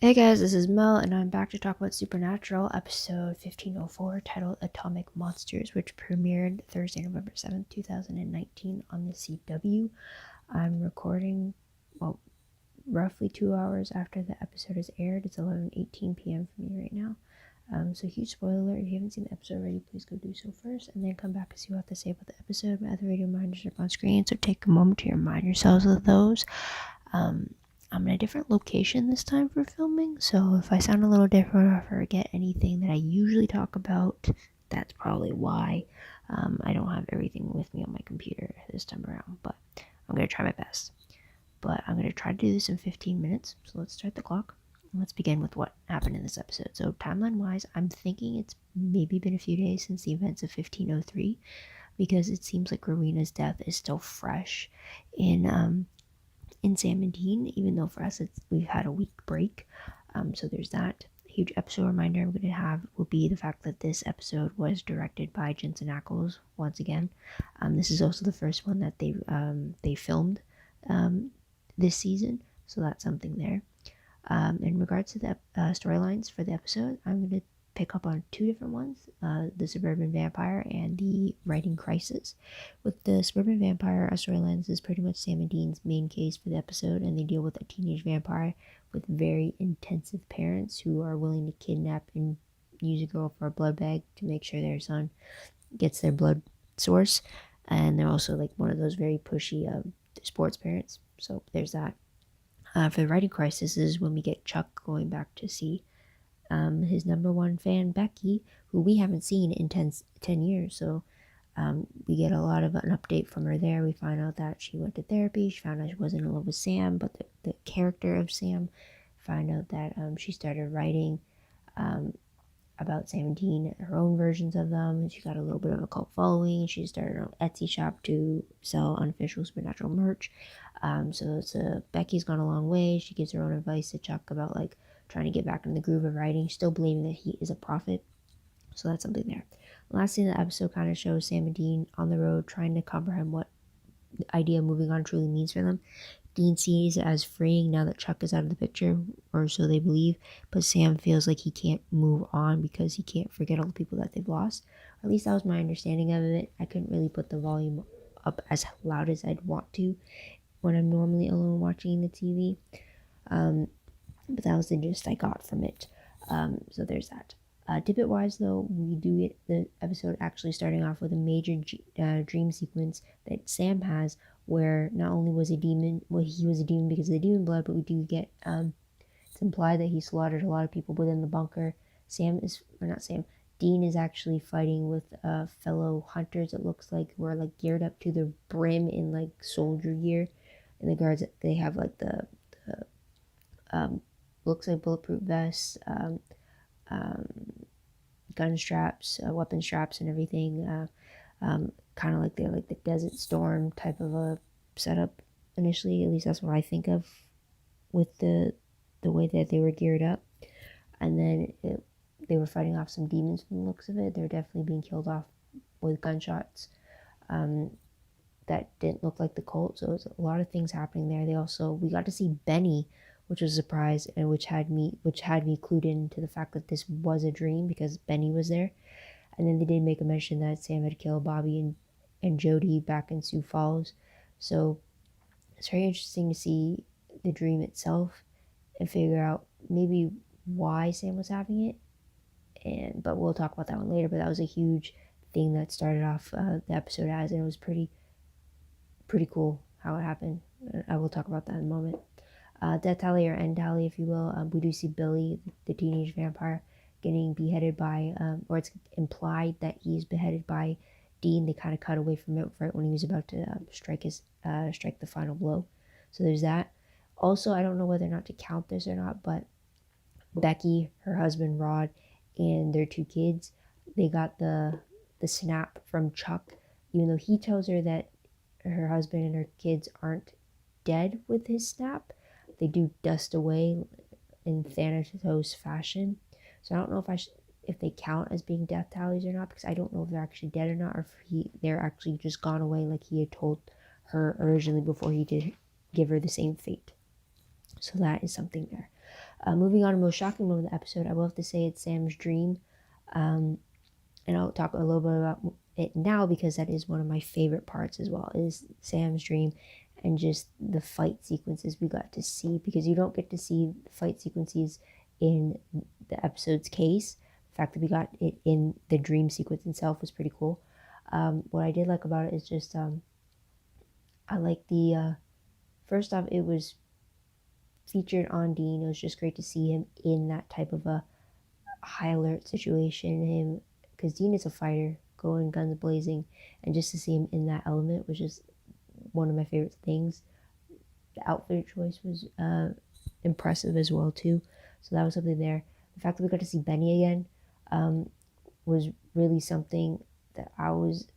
Hey guys, this is Mel, and I'm back to talk about Supernatural, episode 1504, titled Atomic Monsters, which premiered Thursday, November 7th, 2019, on the CW. I'm recording, well, roughly 2 hours after the episode is aired. It's 11:18 p.m. for me right now. So huge spoiler alert. If you haven't seen the episode already, please go do so first, and then come back and see what I have to say about the episode. My other radio reminders are on screen, so take a moment to remind yourselves of those. Um, I'm in a different location this time for filming, so if I sound a little different or if I forget anything that I usually talk about, that's probably why. I don't have everything with me on my computer this time around, but I'm going to try my best. But I'm going to try to do this in 15 minutes, so let's start the clock. Let's begin with what happened in this episode. So timeline-wise, I'm thinking it's maybe been a few days since the events of 1503, because it seems like Rowena's death is still fresh in Sam and Dean, even though for us we've had a week break. So there's that. A huge episode reminder I'm going to have will be the fact that this episode was directed by Jensen Ackles once again. This is also the first one that they filmed this season, so that's something there. In regards to the storylines for the episode, I'm going to pick up on two different ones, the suburban vampire and the writing crisis. With the suburban vampire, storylines is pretty much Sam and Dean's main case for the episode, and they deal with a teenage vampire with very intensive parents who are willing to kidnap and use a girl for a blood bag to make sure their son gets their blood source. And they're also like one of those very pushy sports parents, so there's that. For the writing crisis is when we get Chuck going back to see his number one fan, Becky, who we haven't seen in 10 years. So we get a lot of an update from her there. We find out that she went to therapy. She found out she wasn't in love with Sam, but the character of Sam. Find out that she started writing about Sam and Dean, her own versions of them. And she got a little bit of a cult following. She started an Etsy shop to sell unofficial Supernatural merch. So Becky's gone a long way. She gives her own advice to Chuck about like trying to get back in the groove of writing, still believing that he is a prophet. So that's something there. Last thing, the episode kind of shows Sam and Dean on the road trying to comprehend what the idea of moving on truly means for them. Dean sees it as freeing now that Chuck is out of the picture, or so they believe, but Sam feels like he can't move on because he can't forget all the people that they've lost. Or at least that was my understanding of it. I couldn't really put the volume up as loud as I'd want to when I'm normally alone watching the TV. But that was the gist I got from it. So there's that. Tidbit wise, though, we do get the episode actually starting off with a major dream sequence that Sam has, where not only was a demon, well, he was a demon because of the demon blood, but we do get it's implied that he slaughtered a lot of people within the bunker. Dean is actually fighting with fellow hunters. It looks like we're like geared up to the brim in like soldier gear, and the guards they have like the looks like bulletproof vests, gun straps, weapon straps, and everything. Kind of like they're like the Desert Storm type of a setup initially. At least that's what I think of with the way that they were geared up. And then they were fighting off some demons from the looks of it. They're definitely being killed off with gunshots. That didn't look like the cult, so it was a lot of things happening there. We got to see Benny, which was a surprise, and which had me clued into the fact that this was a dream because Benny was there. And then they did make a mention that Sam had killed Bobby and Jody back in Sioux Falls. So it's very interesting to see the dream itself and figure out maybe why Sam was having it. But we'll talk about that one later. But that was a huge thing that started off the episode as, and it was pretty cool how it happened. I will talk about that in a moment. Death tally or end tally, if you will. We do see Billy, the teenage vampire, getting beheaded by, or it's implied that he's beheaded by Dean. They kind of cut away from it right when he was about to strike the final blow. So there's that. Also, I don't know whether or not to count this or not, but Becky, her husband Rod, and their two kids, they got the snap from Chuck, even though he tells her that her husband and her kids aren't dead with his snap. They do dust away in Thanatos fashion. So I don't know if they count as being death tallies or not, because I don't know if they're actually dead or not, or if they're actually just gone away like he had told her originally before he did give her the same fate. So that is something there. Moving on to most shocking moment of the episode, I will have to say it's Sam's dream. And I'll talk a little bit about it now because that is one of my favorite parts as well, is Sam's dream and just the fight sequences we got to see, because you don't get to see fight sequences in the episode's case. The fact that we got it in the dream sequence itself was pretty cool. What I did like about it is just I like the first off, it was featured on Dean. It was just great to see him in that type of a high alert situation. Him, because Dean is a fighter, going guns blazing, and just to see him in that element was just one of my favorite things. The outfit choice was impressive as well too, so that was something there. The fact that we got to see Benny again was really something that I was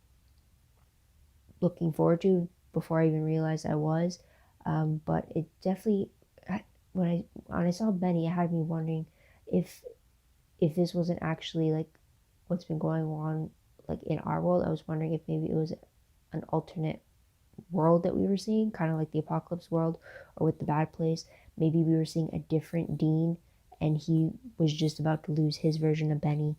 looking forward to before I even realized I was. But it definitely, when I saw Benny, it had me wondering if this wasn't actually like what's been going on like in our world. I was wondering if maybe it was an alternate world that we were seeing, kind of like the apocalypse world, or with the bad place. Maybe we were seeing a different Dean and he was just about to lose his version of Benny,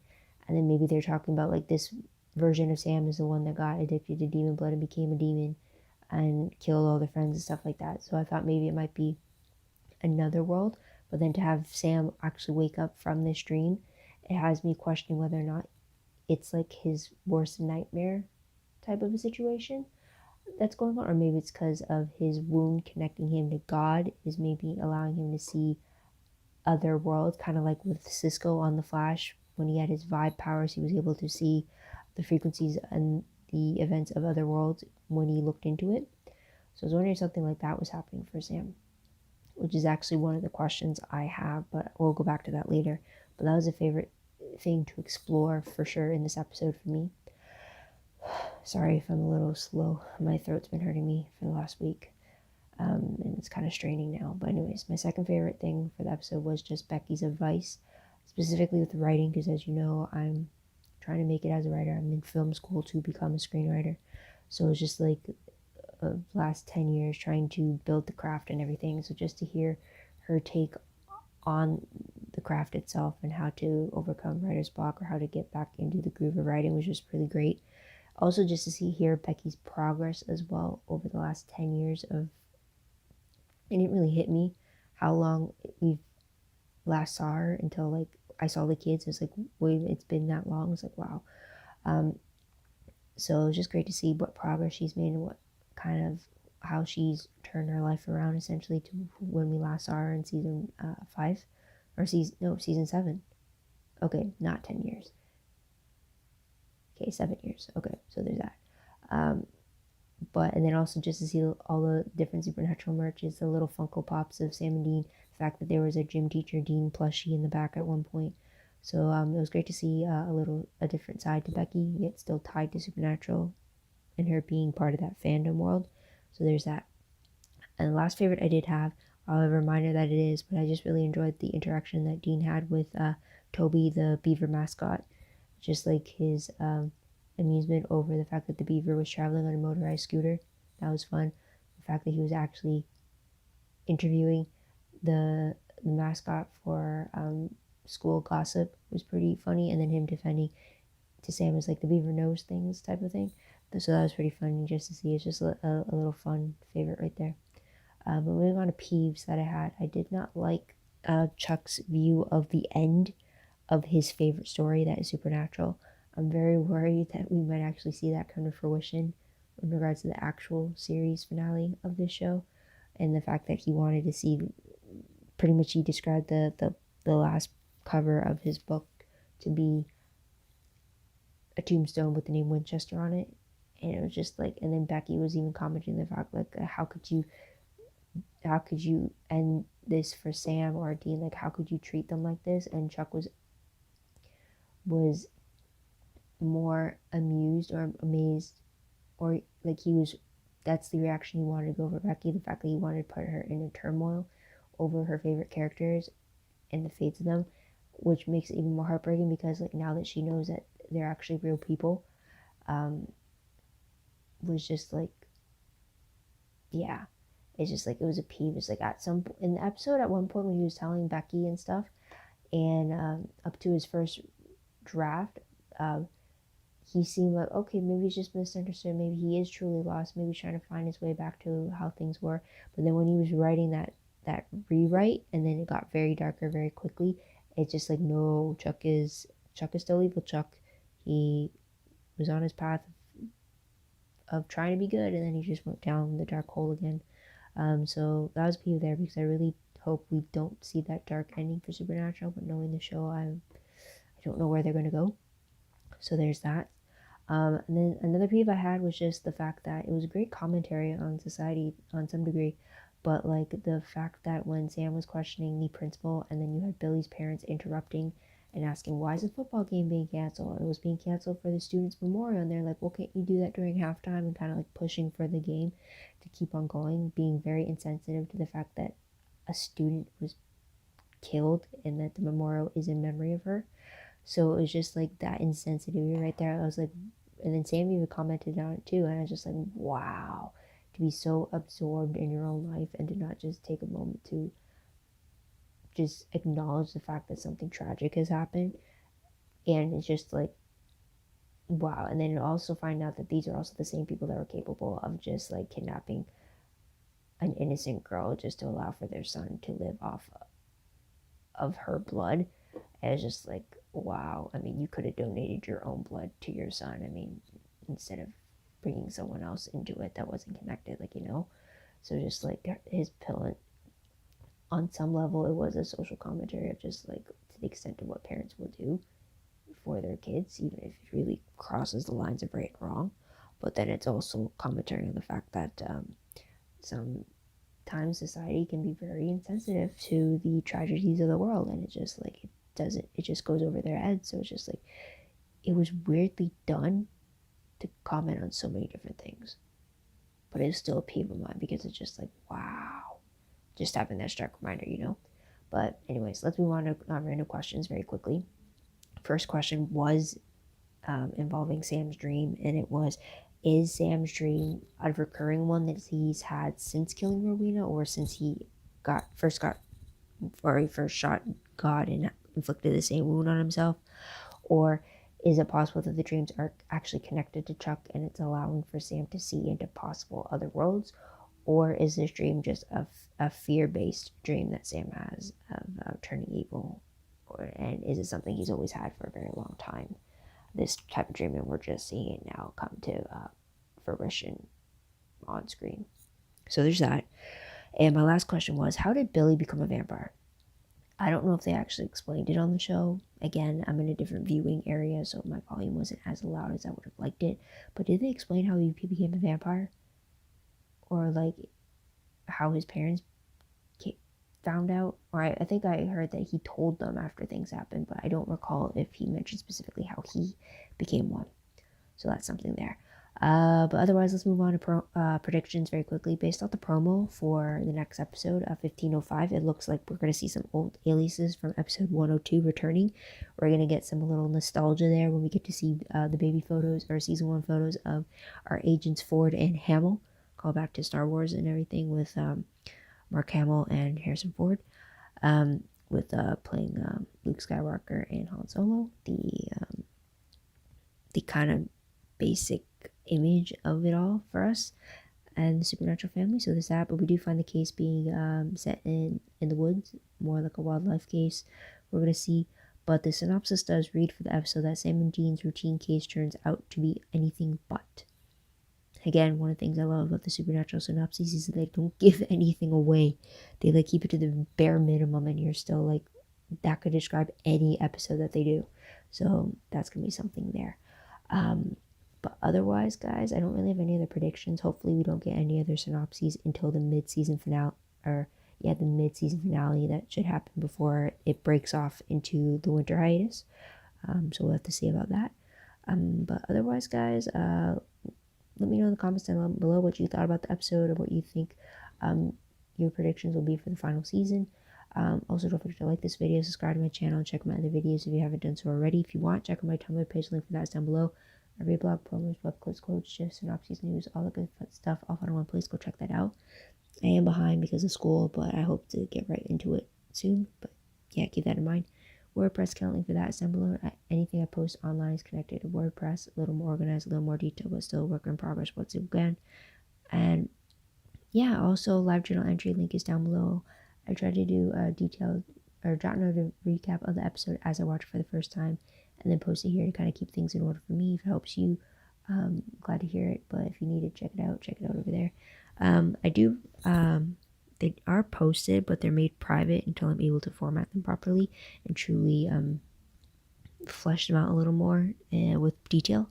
and then maybe they're talking about like this version of Sam is the one that got addicted to demon blood and became a demon and killed all their friends and stuff like that. So I thought maybe it might be another world, but then to have Sam actually wake up from this dream, it has me questioning whether or not it's like his worst nightmare type of a situation that's going on, or maybe it's because of his wound connecting him to God is maybe allowing him to see other worlds, kind of like with Cisco on The Flash. When he had his vibe powers, he was able to see the frequencies and the events of other worlds when he looked into it. So I was wondering if something like that was happening for Sam, which is actually one of the questions I have, but we'll go back to that later. But that was a favorite thing to explore for sure in this episode for me. Sorry if I'm a little slow. My throat's been hurting me for the last week. And it's kind of straining now. But anyways, my second favorite thing for the episode was just Becky's advice, specifically with the writing, because as you know, I'm trying to make it as a writer. I'm in film school to become a screenwriter. So it's just like last 10 years trying to build the craft and everything. So just to hear her take on the craft itself and how to overcome writer's block or how to get back into the groove of writing was just really great. Also, just to hear Becky's progress as well over the last 10 years of, it didn't really hit me how long we've last saw her until like I saw the kids. It's like, wait, it's been that long. It's like, wow. So it was just great to see what progress she's made and what kind of how she's turned her life around essentially to when we last saw her in season 5 or season 7. Okay, not 10 years. Okay, 7 years. Okay, so there's that. But and then also just to see all the different supernatural merches, the little Funko Pops of Sam and Dean, the fact that there was a gym teacher Dean plushie in the back at one point. So it was great to see a different side to Becky, yet still tied to supernatural, and her being part of that fandom world. So there's that. And the last favorite I did have, I'll have a reminder that it is, but I just really enjoyed the interaction that Dean had with Toby, the beaver mascot. Just like his amusement over the fact that the beaver was traveling on a motorized scooter. That was fun. The fact that he was actually interviewing the mascot for school gossip was pretty funny, and then him defending to Sam as like the beaver knows things type of thing. So that was pretty funny just to see. It's just a little fun favorite right there. But moving on to peeves that I had, I did not like Chuck's view of the end of his favorite story, that is Supernatural. I'm very worried that we might actually see that come to fruition in regards to the actual series finale of this show, and the fact that he wanted to see, pretty much he described the last cover of his book to be a tombstone with the name Winchester on it, and it was just like, and then Becky was even commenting the fact like, how could you end this for Sam or Dean, like how could you treat them like this? And Chuck was more amused or amazed, or like that's the reaction he wanted to go over Becky, the fact that he wanted to put her in a turmoil over her favorite characters and the fates of them, which makes it even more heartbreaking because like now that she knows that they're actually real people, was just like, yeah, it's just like, it was a peeve. It's like in the episode at one point when he was telling Becky and stuff, and up to his first draft, he seemed like, okay, maybe he's just misunderstood, maybe he is truly lost, maybe he's trying to find his way back to how things were. But then when he was writing that rewrite, and then it got very darker very quickly, it's just like, no, Chuck is still evil. Chuck, he was on his path of trying to be good, and then he just went down the dark hole again. So that was a peeve there, because I really hope we don't see that dark ending for Supernatural. But knowing the show, I don't know where they're going to go. So there's that. And then another peeve I had was just the fact that it was a great commentary on society on some degree, but like the fact that when Sam was questioning the principal, and then you had Billy's parents interrupting and asking, why is the football game being canceled? It was being canceled for the students' memorial, and they're like, well, can't you do that during halftime? And kind of like pushing for the game to keep on going, being very insensitive to the fact that a student was killed and that the memorial is in memory of her. So it was just like that insensitivity right there. I was like, and then Sam even commented on it too, and I was just like, wow, to be so absorbed in your own life and to not just take a moment to just acknowledge the fact that something tragic has happened. And it's just like, wow. And then also find out that these are also the same people that were capable of just like kidnapping an innocent girl just to allow for their son to live off of her blood. And it's just like, wow. I mean, you could have donated your own blood to your son. I mean, instead of bringing someone else into it that wasn't connected, like, so just like his pill, on some level it was a social commentary of just like, to the extent of what parents will do for their kids, even if it really crosses the lines of right and wrong. But then it's also commentary on the fact that sometimes society can be very insensitive to the tragedies of the world, and it just like, it just goes over their heads. So it's just like, it was weirdly done to comment on so many different things, but it's still a peeve of mine, because it's just like, wow, just having that stark reminder. But anyways, let's move on to random questions very quickly. First question was involving Sam's dream, and it was, is Sam's dream a recurring one that he's had since killing Rowena, or since he first shot God and inflicted the same wound on himself? Or is it possible that the dreams are actually connected to Chuck, and it's allowing for Sam to see into possible other worlds? Or is this dream just a fear-based dream that Sam has of turning evil? And is it something he's always had for a very long time? This type of dream, and we're just seeing it now come to fruition on screen. So there's that. And my last question was, how did Billy become a vampire? I don't know if they actually explained it on the show. Again, I'm in a different viewing area, so my volume wasn't as loud as I would have liked it. But did they explain how he became a vampire? Or like how his parents found out? Or I think I heard that he told them after things happened, but I don't recall if he mentioned specifically how he became one. So that's something there. But otherwise, let's move on to predictions very quickly. Based off the promo for the next episode of 1505, it looks like we're going to see some old aliases from episode 102 returning. We're going to get some little nostalgia there when we get to see the baby photos, or season 1 photos of our agents Ford and Hamill. Call back to Star Wars and everything with Mark Hamill and Harrison Ford, with playing Luke Skywalker and Han Solo. The kind of basic image of it all for us and the Supernatural family. So there's that, but we do find the case being set in the woods, more like a wildlife case we're going to see. But the synopsis does read for the episode that Sam and Dean's routine case turns out to be anything but. Again, one of the things I love about the Supernatural synopses is that they don't give anything away. They like keep it to the bare minimum, and you're still like, that could describe any episode that they do. So that's going to be something there. But otherwise, guys, I don't really have any other predictions. Hopefully we don't get any other synopses until the mid-season finale, the mid-season finale that should happen before it breaks off into the winter hiatus. So we'll have to see about that. But otherwise, guys, let me know in the comments down below what you thought about the episode, or what you think your predictions will be for the final season. Also, don't forget to like this video, subscribe to my channel, and check out my other videos if you haven't done so already. If you want, check out my Tumblr page, link for that is down below. I read blog, promos, web clips, quotes, shifts, synopses, news, all the good fun stuff, all found in one place. Go check that out. I am behind because of school, but I hope to get right into it soon. But yeah, keep that in mind. WordPress account link for that is down below. Anything I post online is connected to WordPress, a little more organized, a little more detailed, but still work in progress once again. And yeah, also live journal entry link is down below. I try to do a detailed or jot note a recap of the episode as I watch it for the first time, and then post it here to kind of keep things in order for me. If it helps you, glad to hear it. But if you need to check it out over there. I do. They are posted, but they're made private until I'm able to format them properly and truly flesh them out a little more with detail.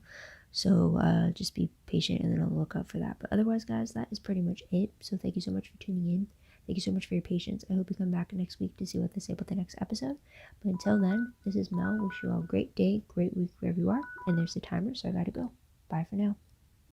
So just be patient and then I'll look out for that. But otherwise, guys, that is pretty much it. So thank you so much for tuning in. Thank you so much for your patience. I hope you come back next week to see what they say about the next episode. But until then, this is Mel. Wish you all a great day, great week wherever you are. And there's the timer, so I gotta go. Bye for now.